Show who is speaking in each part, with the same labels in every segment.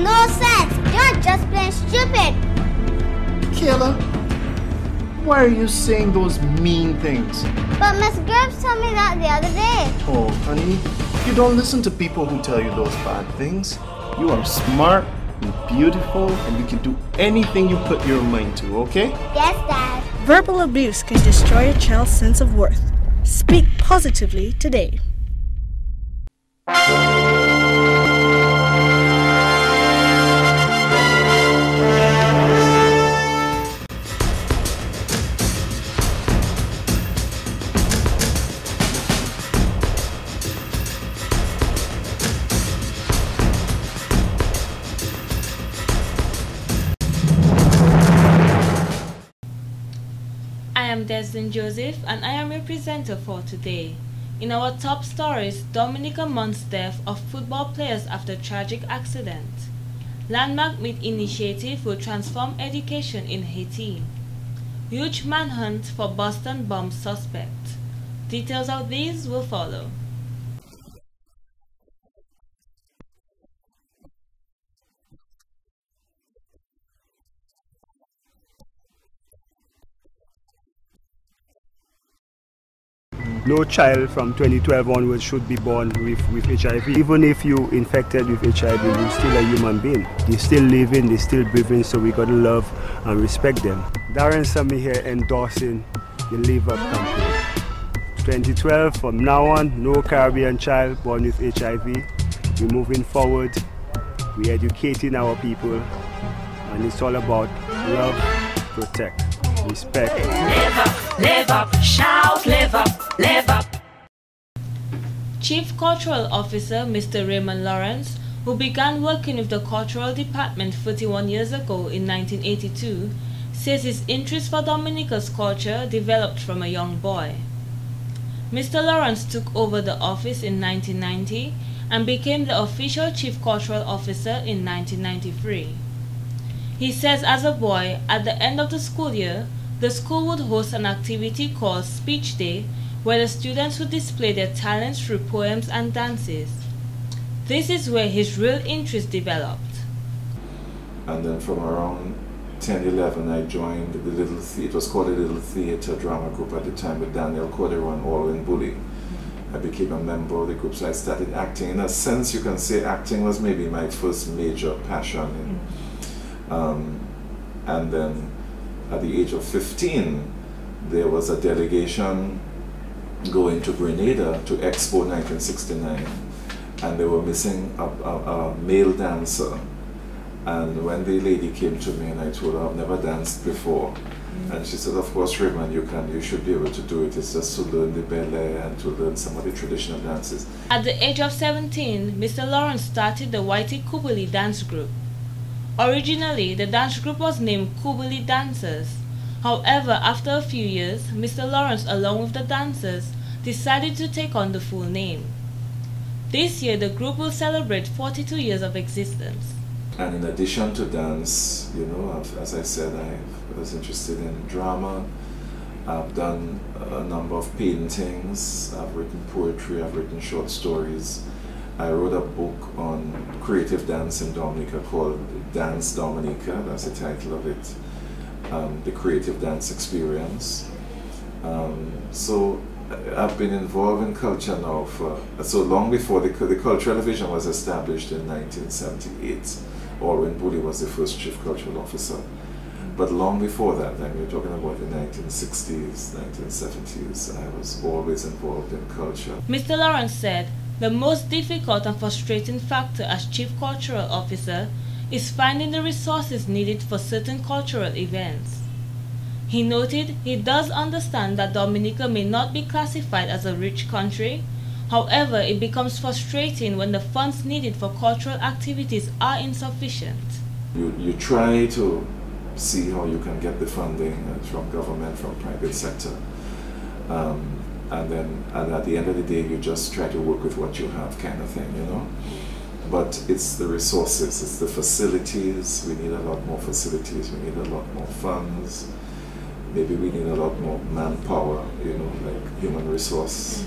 Speaker 1: no sense. You're just plain stupid.
Speaker 2: Kayla, why are you saying those mean things?
Speaker 1: But Miss Gibbs told me that the other day.
Speaker 2: Oh, honey, you don't listen to people who tell you those bad things. You are smart and beautiful, and you can do anything you put your mind to, okay?
Speaker 1: Yes, Dad.
Speaker 3: Verbal abuse can destroy a child's sense of worth. Speak positively today.
Speaker 4: I am Desmond Joseph and I am your presenter for today. In our top stories, Dominica mourns death of football players after tragic accident. Landmark Meet initiative will transform education in Haiti. Huge manhunt for Boston bomb suspect. Details of these will follow.
Speaker 5: No child from 2012 onwards should be born with HIV. Even if you infected with HIV, you're still a human being. You're still living, they're still breathing, so we gotta love and respect them. Darren Sami here endorsing the Live Up campaign. 2012, from now on, no Caribbean child born with HIV. We're moving forward, we're educating our people, and it's all about love, protect, respect.
Speaker 6: Live up, shout, live up, live up.
Speaker 4: Chief Cultural Officer Mr. Raymond Lawrence, who began working with the Cultural Department 41 years ago in 1982, says his interest for Dominica's culture developed from a young boy. Mr. Lawrence took over the office in 1990 and became the official Chief Cultural Officer in 1993. He says as a boy, at the end of the school year, the school would host an activity called Speech Day, where the students would display their talents through poems and dances. This is where his real interest developed.
Speaker 7: And then from around 10, 11, I joined the Little Theatre. It was called the Little Theatre Drama Group at the time with Daniel Corderon, Alwyn Bully. I became a member of the group, so I started acting. In a sense, you can say acting was maybe my first major passion. And then at the age of 15, there was a delegation going to Grenada to Expo 1969, and they were missing a male dancer. And when the lady came to me and I told her I've never danced before, and she said, of course, Raymond, you should be able to do it. It's just to learn the ballet and to learn some of the traditional dances.
Speaker 4: At the age of 17, Mr. Lawrence started the Whitey Kubuli dance group. Originally, the dance group was named Kubuli Dancers. However, after a few years, Mr. Lawrence, along with the dancers, decided to take on the full name. This year, the group will celebrate 42 years of existence.
Speaker 7: And in addition to dance, you know, as I said, I was interested in drama. I've done a number of paintings, I've written poetry, I've written short stories. I wrote a book on creative dance in Dominica called Dance Dominica, that's the title of it, the creative dance experience. So I've been involved in culture now for so long before the Cultural Division was established in 1978. Alwyn Bully was the first chief cultural officer. But long before that, and we're talking about the 1960s, 1970s, I was always involved in culture.
Speaker 4: Mr. Lawrence said, the most difficult and frustrating factor as Chief Cultural Officer is finding the resources needed for certain cultural events. He noted he does understand that Dominica may not be classified as a rich country. However, it becomes frustrating when the funds needed for cultural activities are insufficient.
Speaker 7: You try to see how you can get the funding from government, from private sector. And at the end of the day, you just try to work with what you have, kind of thing, you know. But it's the resources, it's the facilities. We need a lot more facilities, we need a lot more funds. Maybe we need a lot more manpower, you know, like human resource.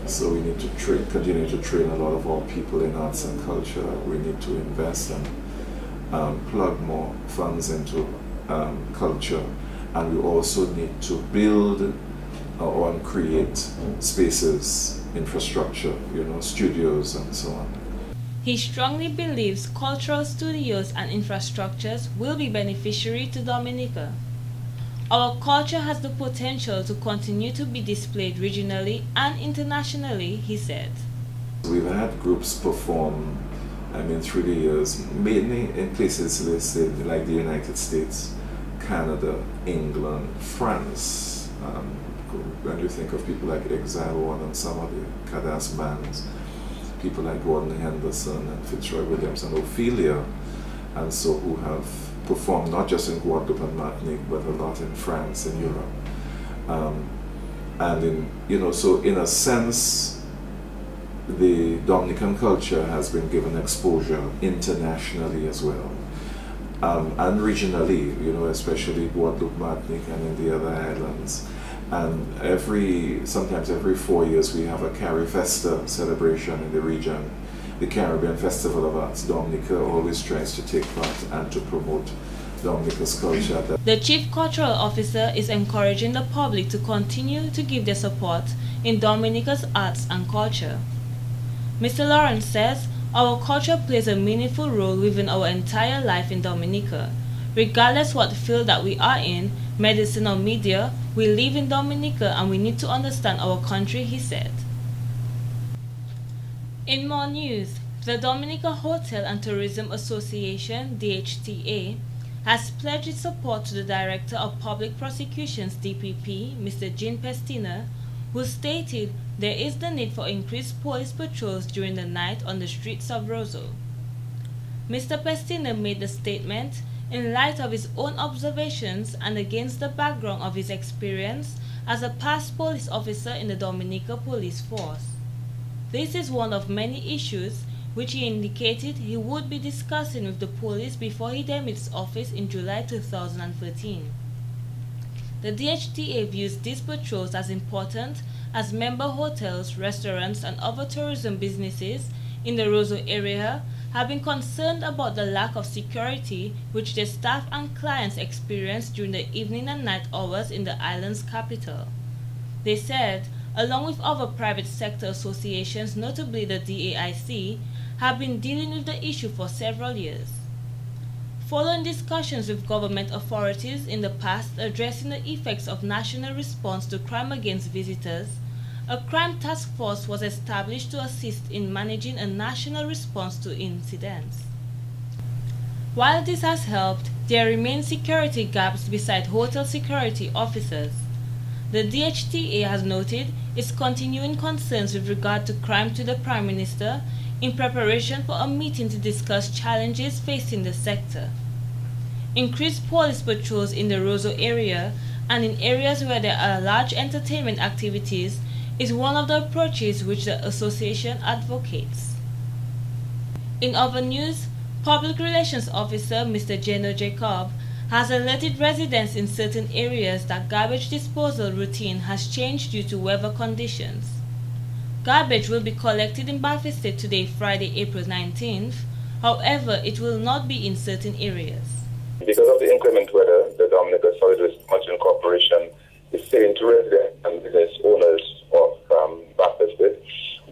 Speaker 7: So we need to continue to train a lot of our people in arts and culture. We need to invest and plug more funds into culture, and we also need to build or create spaces, infrastructure, studios and so on.
Speaker 4: He strongly believes cultural studios and infrastructures will be beneficiary to Dominica. Our culture has the potential to continue to be displayed regionally and internationally, he said.
Speaker 7: We've had groups perform, through the years, mainly in places listed like the United States, Canada, England, France. When you think of people like Exile One and some of the Cadas bands, people like Gordon Henderson and Fitzroy Williams and Ophelia, and so who have performed not just in Guadeloupe and Martinique, but a lot in France and Europe. So in a sense, the Dominican culture has been given exposure internationally as well. And regionally, especially Guadeloupe, Martinique, and in the other islands. And sometimes every 4 years we have a Carifesta celebration in the region. The Caribbean Festival of Arts. Dominica always tries to take part and to promote Dominica's culture.
Speaker 4: The Chief Cultural Officer is encouraging the public to continue to give their support in Dominica's arts and culture. Mr. Lawrence says, our culture plays a meaningful role within our entire life in Dominica. Regardless what field that we are in, medicine or media, we live in Dominica and we need to understand our country, he said. In more news, the Dominica Hotel and Tourism Association, DHTA, has pledged its support to the Director of Public Prosecutions, DPP, Mr. Jean Pestina, who stated there is the need for increased police patrols during the night on the streets of Roseau. Mr. Pestina made the statement in light of his own observations and against the background of his experience as a past police officer in the Dominica Police Force. This is one of many issues which he indicated he would be discussing with the police before he demits office in July 2013. The DHTA views these patrols as important as member hotels, restaurants, and other tourism businesses in the Roseau area have been concerned about the lack of security which their staff and clients experience during the evening and night hours in the island's capital. They said, along with other private sector associations, notably the DAIC, have been dealing with the issue for several years. Following discussions with government authorities in the past addressing the effects of national response to crime against visitors, a crime task force was established to assist in managing a national response to incidents. While this has helped, there remain security gaps beside hotel security officers. The DHTA has noted its continuing concerns with regard to crime to the Prime Minister in preparation for a meeting to discuss challenges facing the sector. Increased police patrols in the Roseau area and in areas where there are large entertainment activities is one of the approaches which the association advocates. In other news, Public Relations Officer Mr. Geno Jacob has alerted residents in certain areas that garbage disposal routine has changed due to weather conditions. Garbage will be collected in Bafiste today, Friday, April 19th. However, it will not be in certain areas.
Speaker 8: Because of the inclement weather, the Dominica Solid Waste Management Corporation is saying to residents and business owners of Bafiste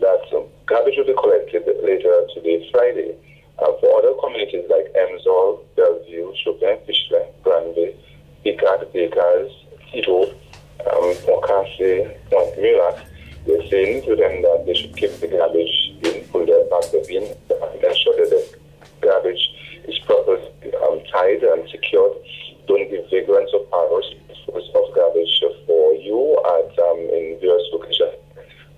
Speaker 8: that garbage will be collected later today, Friday. For other communities like Emsall, Bellevue, Chopin, Fischler, Granby, Picard, Bakers, Tito, Mokase, Montmirac, they're saying to them that they should keep the garbage in, pull their bags in, and ensure that the garbage is properly tied and secured. Don't give vagrants or powers of garbage for you in various locations,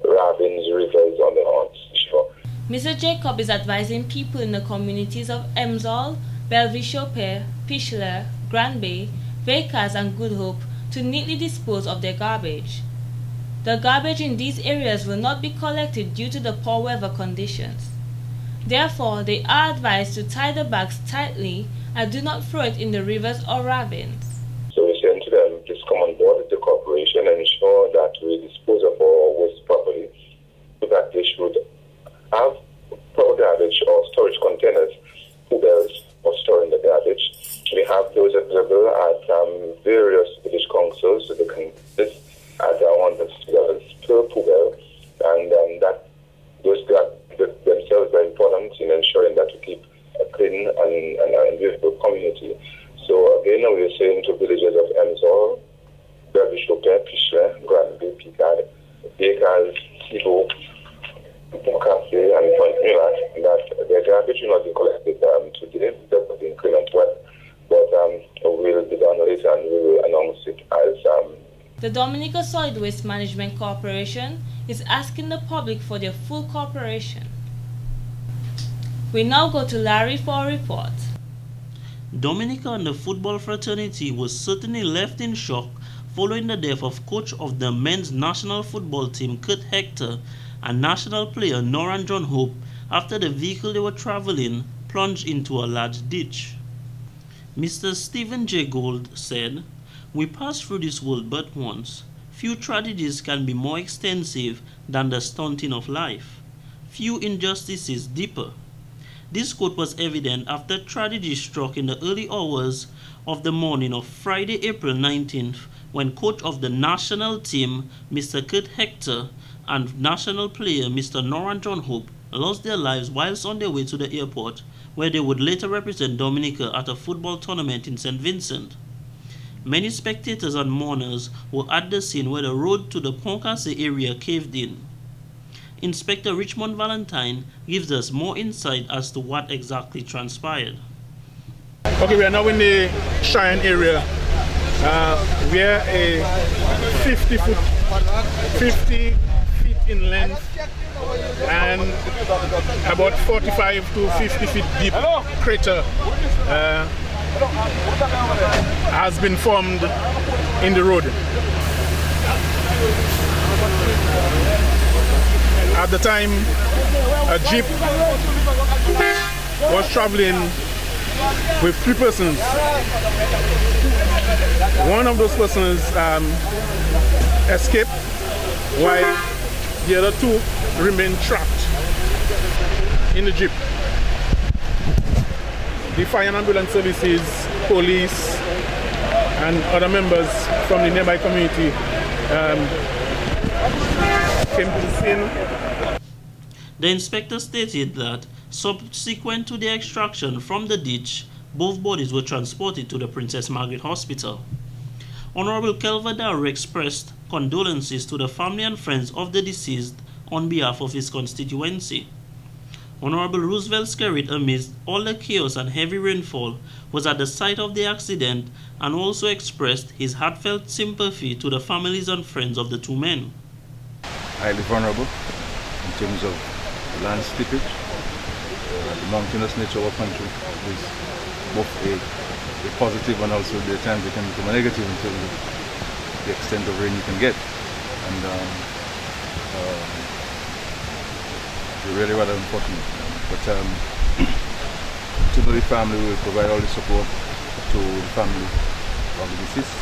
Speaker 8: ravines, rivers, on the shore.
Speaker 4: Mr. Jacob is advising people in the communities of Emsall, Bellevue, Chopin, Fischler, Granby, Bakers, and Good Hope to neatly dispose of their garbage. The garbage in these areas will not be collected due to the poor weather conditions. Therefore, they are advised to tie the bags tightly and do not throw it in the rivers or ravines.
Speaker 8: So we're saying to them, please come on board with the corporation and ensure that we dispose of our waste properly various village councils, so they can list at $100 per pupil, and that those themselves are important in ensuring that we keep a clean and beautiful community. So again, we are saying to villages of Emsall, Derbyshire, Pichler, Granby, Picard, Bakers, Thibault, Pocassé, and Point Mulat, that their garbage will not be collected today, that will be increment well, but will be done later and we will announce it as
Speaker 4: The Dominica Solid Waste Management Corporation is asking the public for their full cooperation. We now go to Larry for a report.
Speaker 9: Dominica and the football fraternity was certainly left in shock following the death of coach of the men's national football team Kurt Hector and national player Noran John Hope after the vehicle they were traveling plunged into a large ditch. Mr. Stephen J. Gold said, "We pass through this world but once. Few tragedies can be more extensive than the stunting of life. Few injustices deeper." This quote was evident after tragedy struck in the early hours of the morning of Friday, April 19th, when coach of the national team, Mr. Kurt Hector, and national player, Mr. Noran John Hope, lost their lives whilst on their way to the airport, where they would later represent Dominica at a football tournament in St. Vincent. Many spectators and mourners were at the scene where the road to the Pocassé area caved in. Inspector Richmond Valentine gives us more insight as to what exactly transpired.
Speaker 10: Okay, we are now in the Shrine area. We are a 50 feet in length and about 45 to 50 feet deep crater has been formed in the road. At the time, a jeep was traveling with 3 persons. One of those persons escaped, while the other 2 remained trapped in the jeep. The fire and ambulance services, police, and other members from the nearby community came to the scene.
Speaker 9: The inspector stated that subsequent to the extraction from the ditch, both bodies were transported to the Princess Margaret Hospital. Honorable Kelvadar expressed condolences to the family and friends of the deceased on behalf of his constituency. Honorable Roosevelt Skerritt, amidst all the chaos and heavy rainfall, was at the site of the accident and also expressed his heartfelt sympathy to the families and friends of the 2 men.
Speaker 11: Highly vulnerable in terms of land slippage. The mountainous nature of our country is both a positive and also the times it can become a negative in terms of the extent of rain you can get. And it's really rather unfortunate. But to the family, we will provide all the support to the family of the deceased.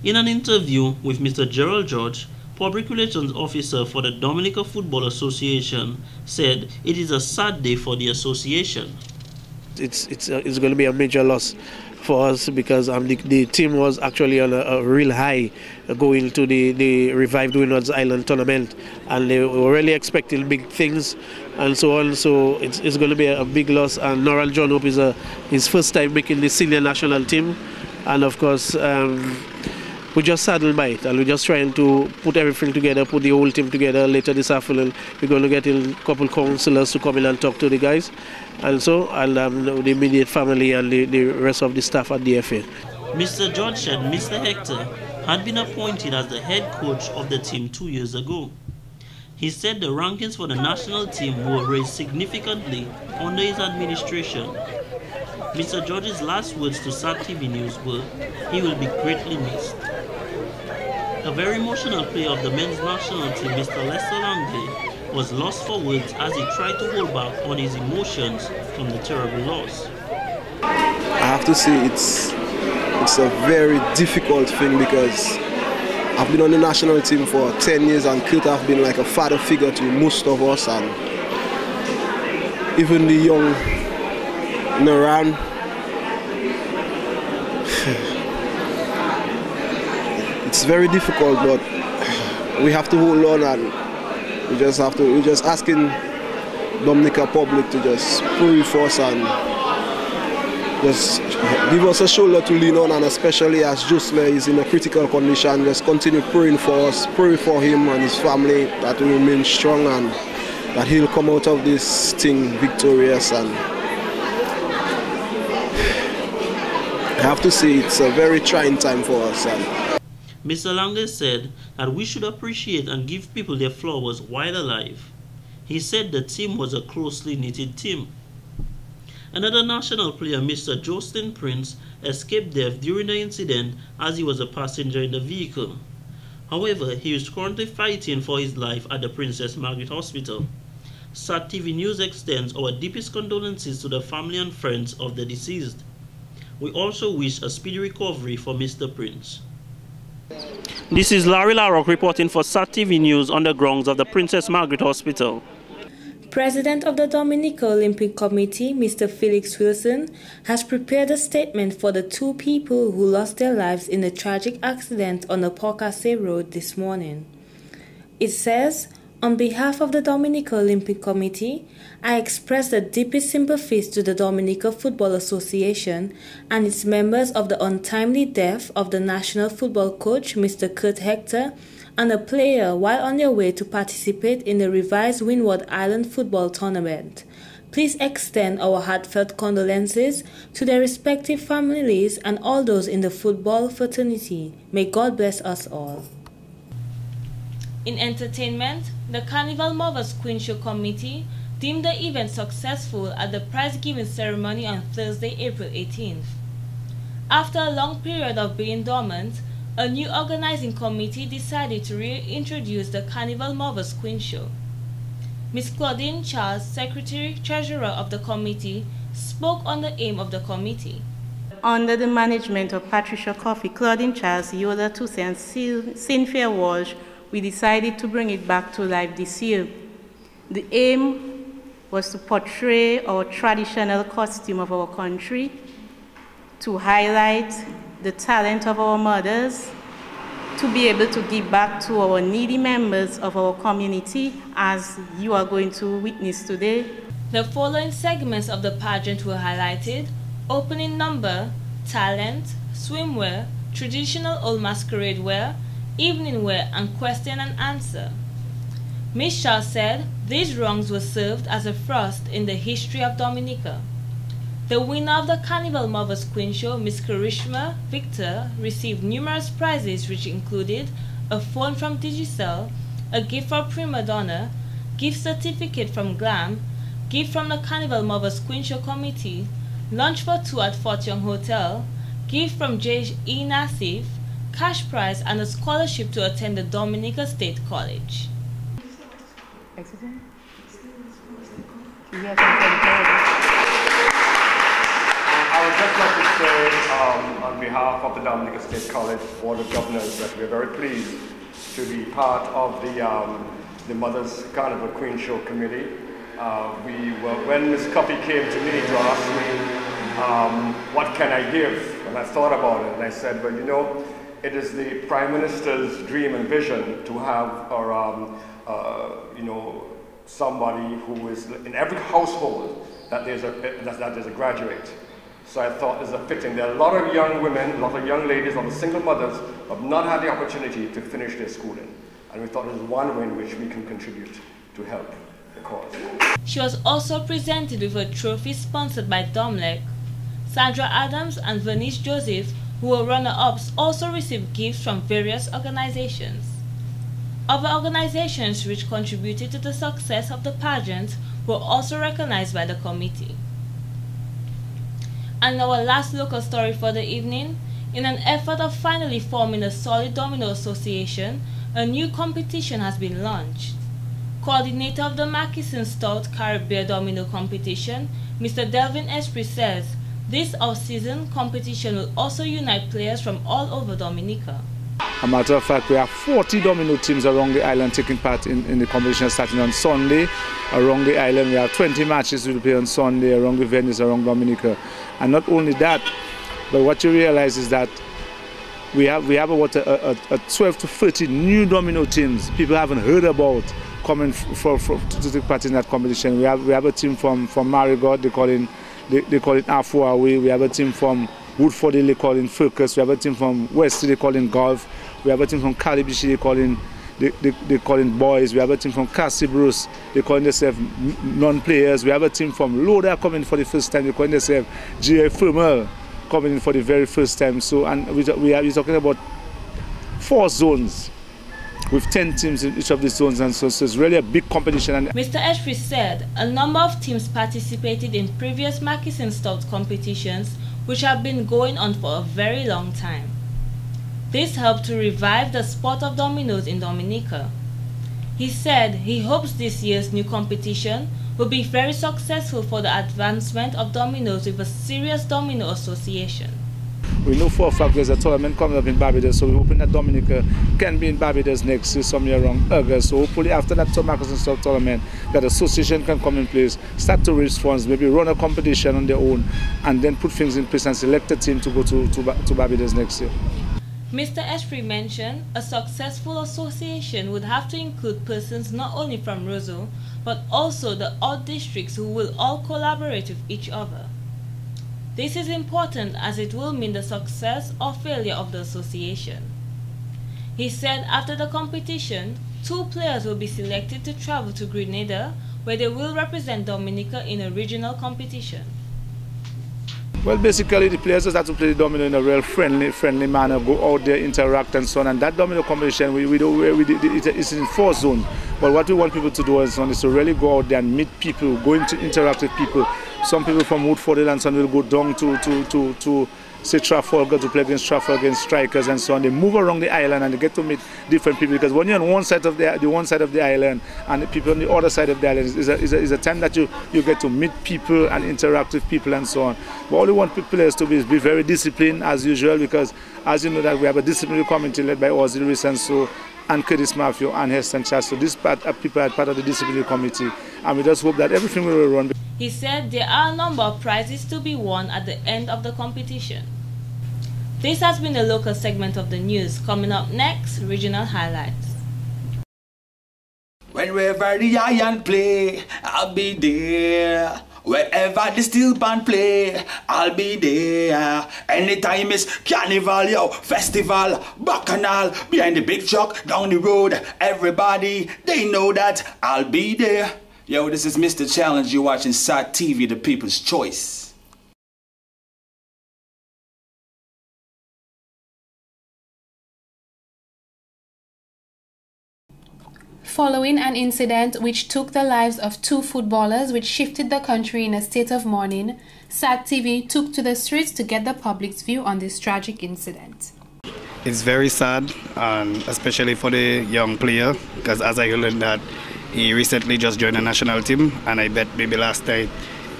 Speaker 9: In an interview with Mr. Gerald George, Public Relations Officer for the Dominica Football Association, said it is a sad day for the association.
Speaker 12: It's going to be a major loss for us because the team was actually on a real high going to the revived Windward's Island tournament, and they were really expecting big things and so on. So it's going to be a big loss. And Noran John Hope is his first time making the senior national team, and of course we're just saddened by it, and we're just trying to put everything together, put the whole team together. Later this afternoon, we're going to get in a couple councillors to come in and talk to the guys, and the immediate family and the rest of the staff at the FA.
Speaker 9: Mr. George said Mr. Hector had been appointed as the head coach of the team 2 years ago. He said the rankings for the national team were raised significantly under his administration. Mr. George's last words to SAT TV News were, "He will be greatly missed." A very emotional player of the men's national team, Mr. Lester Langley, was lost for words as he tried to hold back on his emotions from the terrible loss.
Speaker 13: I have to say it's a very difficult thing because I've been on the national team for 10 years and Kurt have been like a father figure to most of us, and even the young Noran. it's very difficult, but we have to hold on, and we're just asking Dominica public to just pray for us and just give us a shoulder to lean on, and especially as Jusle is in a critical condition, just continue praying for us, pray for him and his family, that we remain strong and that he'll come out of this thing victorious. And I have to say it's a very trying time for us.
Speaker 9: Mr. Lange said that we should appreciate and give people their flowers while alive. He said the team was a closely knitted team. Another national player, Mr. Jocelyn Prince, escaped death during the incident as he was a passenger in the vehicle. However, he is currently fighting for his life at the Princess Margaret Hospital. SAT TV News extends our deepest condolences to the family and friends of the deceased. We also wish a speedy recovery for Mr. Prince. This is Larry Larrock reporting for SAT TV News on the grounds of the Princess Margaret Hospital.
Speaker 4: President of the Dominica Olympic Committee, Mr. Felix Wilson, has prepared a statement for the 2 people who lost their lives in a tragic accident on the Pocasset Road this morning. It says, "On behalf of the Dominica Olympic Committee, I express the deepest sympathies to the Dominica Football Association and its members of the untimely death of the national football coach, Mr. Kurt Hector, and a player while on their way to participate in the revised Windward Island football tournament. Please extend our heartfelt condolences to their respective families and all those in the football fraternity. May God bless us all." In entertainment, the Carnival Mothers Queen Show Committee deemed the event successful at the prize-giving ceremony on Thursday, April 18th. After a long period of being dormant, a new organizing committee decided to reintroduce the Carnival Mothers Queen Show. Ms. Claudine Charles, Secretary-Treasurer of the committee, spoke on the aim of the committee.
Speaker 14: Under the management of Patricia Coffey, Claudine Charles, Yola Toussaint, and Cynthia Walsh, we decided to bring it back to life this year. The aim was to portray our traditional costume of our country, to highlight the talent of our mothers, to be able to give back to our needy members of our community, as you are going to witness today.
Speaker 4: The following segments of the pageant were highlighted: opening number, talent, swimwear, traditional old masquerade wear, evening wear, and question and answer. Ms. Shaw said these rungs were served as a first in the history of Dominica. The winner of the Carnival Mothers Queen Show, Ms. Karishma Victor, received numerous prizes which included a phone from Digicel, a gift from Prima Donna, gift certificate from Glam, gift from the Carnival Mothers Queen Show Committee, lunch for 2 at Fort Young Hotel, gift from J.E. Nassif, cash prize, and a scholarship to attend the Dominica State College.
Speaker 15: I would just like to say on behalf of the Dominica State College Board of Governors that we're very pleased to be part of the Mothers Carnival Queen Show Committee. When Ms. Coffey came to me to ask me what can I give, and I thought about it and I said, well, you know, it is the Prime Minister's dream and vision to have you know, somebody who is in every household that there's a graduate. So I thought it's a fitting. There are a lot of young women, a lot of young ladies, a lot of single mothers who have not had the opportunity to finish their schooling. And we thought it was one way in which we can contribute to help the cause.
Speaker 4: She was also presented with a trophy sponsored by Domlec. Sandra Adams and Vernice Joseph, who were runner-ups, also received gifts from various organizations. Other organizations which contributed to the success of the pageant were also recognized by the committee. And our last local story for the evening, in an effort of finally forming a solid domino association, a new competition has been launched. Coordinator of the Mackinson Stout Caribbean Domino Competition, Mr. Delvin Esprit says, this off-season competition will also unite players from all over Dominica.
Speaker 16: As a matter of fact, we have 40 domino teams around the island taking part in the competition starting on Sunday. Around the island, we have 20 matches to play on Sunday around the venues around Dominica. And not only that, but what you realize is that we have about a 12 to 13 new domino teams people haven't heard about coming to take part in that competition. We have a team from Marigot, they call it Afua Away. We have a team from Woodford, they call it Focus. We have a team from West, they call it Golf. We have a team from Calibishi, they call it Boys. We have a team from Cassibruce, they call themselves non-players. We have a team from Loda coming for the first time, they call themselves GA Firmal, coming in for the very first time. So, and we're talking about 4 zones with 10 teams in each of these zones, and so it's really a big competition. And
Speaker 4: Mr. Ashby said a number of teams participated in previous Murchison Stout competitions which have been going on for a very long time. This helped to revive the sport of dominoes in Dominica. He said he hopes this year's new competition will be very successful for the advancement of dominoes with a serious domino association.
Speaker 16: We know for a fact there's a tournament coming up in Barbados, so we're hoping that Dominica can be in Barbados next year, somewhere around August. So hopefully after that Murchison Stout tournament, that association can come in place, start to raise funds, maybe run a competition on their own, and then put things in place and select a team to go to Barbados next year.
Speaker 4: Mr. Ashby mentioned a successful association would have to include persons not only from Roseau, but also the odd districts who will all collaborate with each other. This is important as it will mean the success or failure of the association. He said after the competition, 2 players will be selected to travel to Grenada, where they will represent Dominica in a regional competition.
Speaker 16: Well, basically the players just have to play the domino in a real friendly manner, go out there, interact and so on. And that domino competition, it's in 4 zones. But what we want people to do is to really go out there and meet people, going to interact with people. Some people from Woodford and some will go down to say Trafalgar to play against Trafalgar Strikers and so on. They move around the island and they get to meet different people, because when you're on one side of the island and the people on the other side of the island is a time that you get to meet people and interact with people and so on. But all we want players to be very disciplined as usual, because as you know that we have a disciplinary committee led by Osiris and so and Curtis Matthew and Heston Chas. So this people are part of the disciplinary committee, and we just hope that everything will run.
Speaker 4: He said there are a number of prizes to be won at the end of the competition. This has been a local segment of the news. Coming up next, regional highlights.
Speaker 17: Whenever the iron play, I'll be there. Wherever the steel band play, I'll be there. Anytime it's carnival, yo, festival, bacchanal, behind the big truck, down the road, everybody, they know that I'll be there. Yo, this is Mr. Challenge. You're watching SAT TV, the people's choice.
Speaker 18: Following an incident which took the lives of 2 footballers, which shifted the country in a state of mourning, SAT TV took to the streets to get the public's view on this tragic incident.
Speaker 19: It's very sad, especially for the young player, because as I learned that he recently just joined the national team, and I bet maybe last night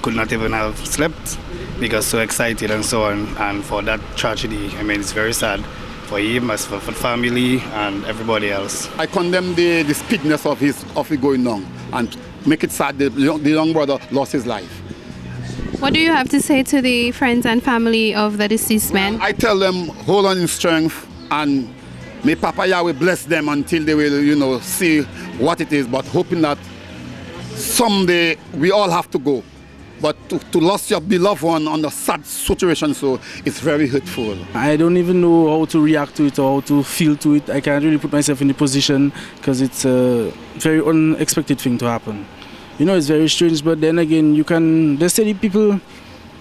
Speaker 19: could not even have slept because so excited and so on. And for that tragedy, I mean, it's very sad for him, as for family and everybody else.
Speaker 10: I condemn the speediness of it going on, and make it sad the young brother lost his life.
Speaker 18: What do you have to say to the friends and family of the deceased man?
Speaker 10: I tell them, hold on in strength, and may Papa Yahweh bless them until they will, see what it is, but hoping that someday we all have to go. But to lose your beloved one on a sad situation, so it's very hurtful.
Speaker 20: I don't even know how to react to it or how to feel to it. I can't really put myself in the position, because it's a very unexpected thing to happen. It's very strange, but then again, they say the people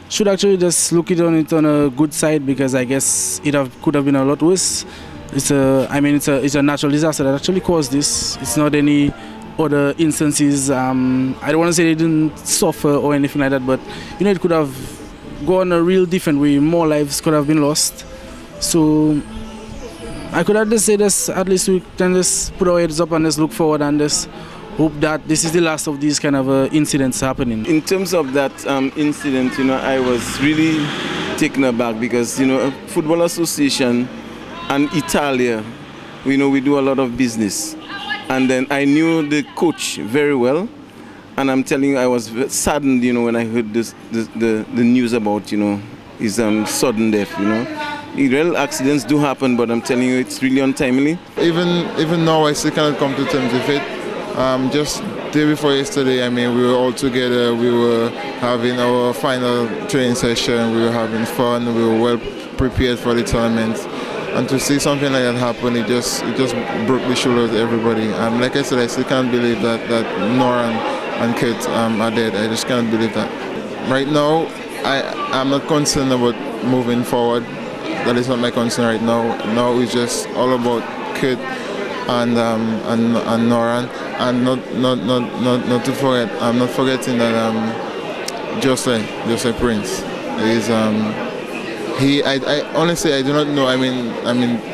Speaker 20: should actually just look on it on a good side, because I guess could have been a lot worse. It's a natural disaster that actually caused this. It's not any other instances. I don't want to say they didn't suffer or anything like that, but it could have gone a real different way. More lives could have been lost. So I could just say this, at least we can just put our heads up and just look forward and just hope that this is the last of these kind of incidents happening.
Speaker 21: In terms of that incident, I was really taken aback, because a football association and Italia, we do a lot of business. And then I knew the coach very well, and I'm telling you, I was saddened, when I heard the news about, his sudden death, real accidents do happen, but I'm telling you, it's really untimely.
Speaker 2: Even now, I still cannot come to terms with it. Just day before yesterday, I mean, we were all together. We were having our final training session. We were having fun. We were well prepared for the tournament. And to see something like that happen, it just broke the shoulders of everybody. Like I said, I still can't believe that Nora and Kurt are dead. I just can't believe that. Right now, I'm not concerned about moving forward. That is not my concern right now. Now it's just all about Kurt and Nora, and not to forget. I'm not forgetting that Jose Prince is. I honestly, I do not know. I mean,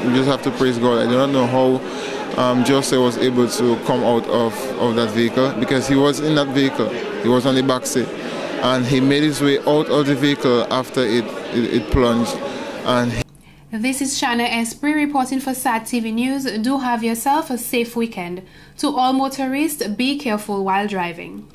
Speaker 2: we just have to praise God. I do not know how Jose was able to come out of that vehicle, because he was in that vehicle. He was on the back seat, and he made his way out of the vehicle after it plunged. And
Speaker 18: this is Shana Esprit reporting for SAT TV News. Do have yourself a safe weekend. To all motorists, be careful while driving.